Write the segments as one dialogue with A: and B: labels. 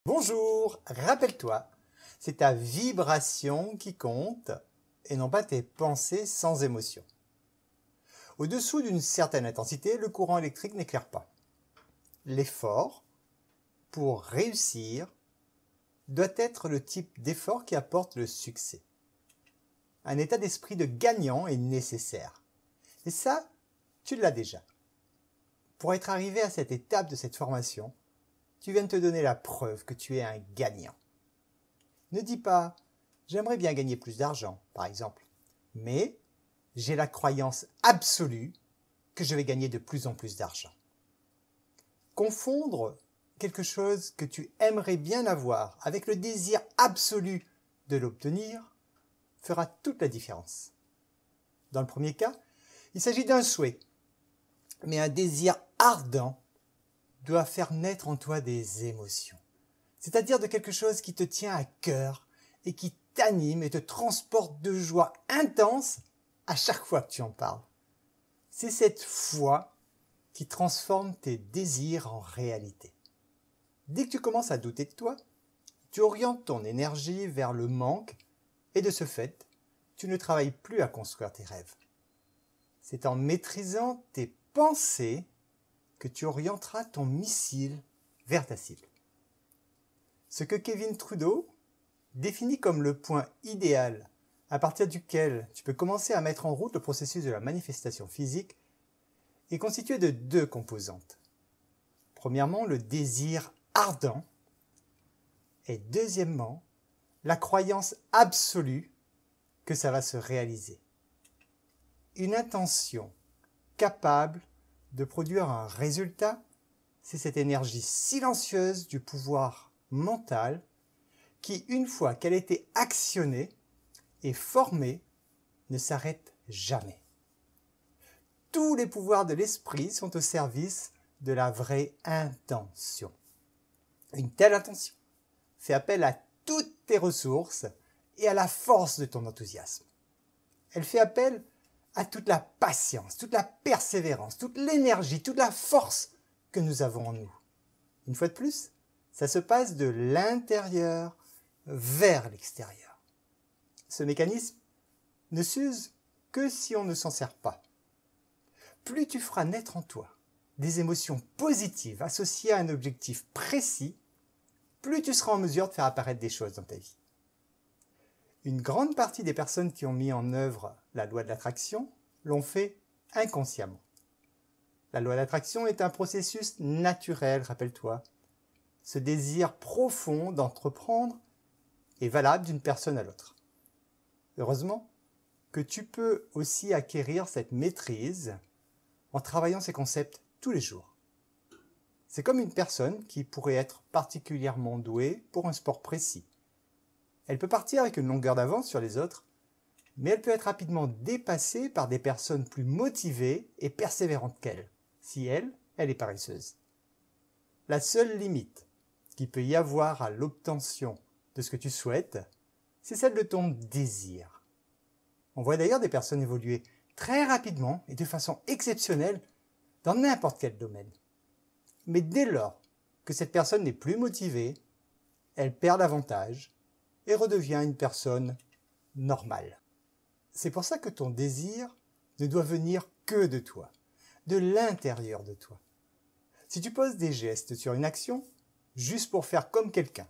A: Bonjour, rappelle-toi, c'est ta vibration qui compte et non pas tes pensées sans émotion. Au-dessous d'une certaine intensité, le courant électrique n'éclaire pas. L'effort, pour réussir, doit être le type d'effort qui apporte le succès. Un état d'esprit de gagnant est nécessaire. Et ça, tu l'as déjà. Pour être arrivé à cette étape de cette formation, tu viens de te donner la preuve que tu es un gagnant. Ne dis pas « j'aimerais bien gagner plus d'argent » par exemple, mais « j'ai la croyance absolue que je vais gagner de plus en plus d'argent ». Confondre quelque chose que tu aimerais bien avoir avec le désir absolu de l'obtenir fera toute la différence. Dans le premier cas, il s'agit d'un souhait, mais un désir ardent doit faire naître en toi des émotions, c'est-à-dire de quelque chose qui te tient à cœur et qui t'anime et te transporte de joie intense à chaque fois que tu en parles. C'est cette foi qui transforme tes désirs en réalité. Dès que tu commences à douter de toi, tu orientes ton énergie vers le manque et de ce fait, tu ne travailles plus à construire tes rêves. C'est en maîtrisant tes pensées que tu orienteras ton missile vers ta cible. Ce que Kevin Trudeau définit comme le point idéal à partir duquel tu peux commencer à mettre en route le processus de la manifestation physique est constitué de deux composantes. Premièrement, le désir ardent et deuxièmement, la croyance absolue que ça va se réaliser. Une intention capable de produire un résultat, c'est cette énergie silencieuse du pouvoir mental qui, une fois qu'elle a été actionnée et formée, ne s'arrête jamais. Tous les pouvoirs de l'esprit sont au service de la vraie intention. Une telle intention fait appel à toutes tes ressources et à la force de ton enthousiasme. Elle fait appel à toute la patience, toute la persévérance, toute l'énergie, toute la force que nous avons en nous. Une fois de plus, ça se passe de l'intérieur vers l'extérieur. Ce mécanisme ne s'use que si on ne s'en sert pas. Plus tu feras naître en toi des émotions positives associées à un objectif précis, plus tu seras en mesure de faire apparaître des choses dans ta vie. Une grande partie des personnes qui ont mis en œuvre la loi de l'attraction l'ont fait inconsciemment. La loi d'attraction est un processus naturel, rappelle-toi. Ce désir profond d'entreprendre est valable d'une personne à l'autre. Heureusement que tu peux aussi acquérir cette maîtrise en travaillant ces concepts tous les jours. C'est comme une personne qui pourrait être particulièrement douée pour un sport précis. Elle peut partir avec une longueur d'avance sur les autres, mais elle peut être rapidement dépassée par des personnes plus motivées et persévérantes qu'elle, si elle est paresseuse. La seule limite qu'il peut y avoir à l'obtention de ce que tu souhaites, c'est celle de ton désir. On voit d'ailleurs des personnes évoluer très rapidement et de façon exceptionnelle dans n'importe quel domaine. Mais dès lors que cette personne n'est plus motivée, elle perd davantage et redevient une personne normale. C'est pour ça que ton désir ne doit venir que de toi, de l'intérieur de toi. Si tu poses des gestes sur une action, juste pour faire comme quelqu'un,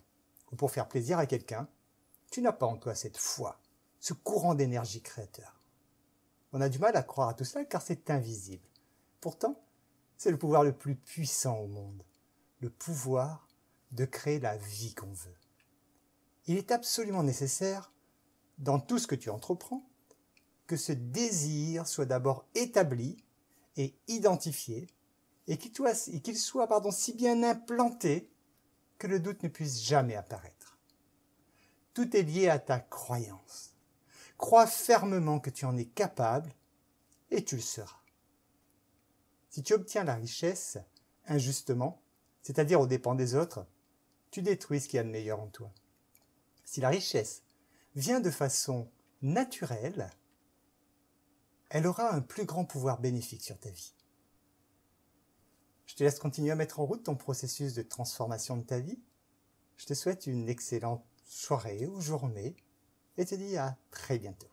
A: ou pour faire plaisir à quelqu'un, tu n'as pas en toi cette foi, ce courant d'énergie créateur. On a du mal à croire à tout cela car c'est invisible. Pourtant, c'est le pouvoir le plus puissant au monde, le pouvoir de créer la vie qu'on veut. Il est absolument nécessaire, dans tout ce que tu entreprends, que ce désir soit d'abord établi et identifié, et qu'il soit si bien implanté que le doute ne puisse jamais apparaître. Tout est lié à ta croyance. Crois fermement que tu en es capable, et tu le seras. Si tu obtiens la richesse injustement, c'est-à-dire aux dépens des autres, tu détruis ce qu'il y a de meilleur en toi. Si la richesse vient de façon naturelle, elle aura un plus grand pouvoir bénéfique sur ta vie. Je te laisse continuer à mettre en route ton processus de transformation de ta vie. Je te souhaite une excellente soirée ou journée et te dis à très bientôt.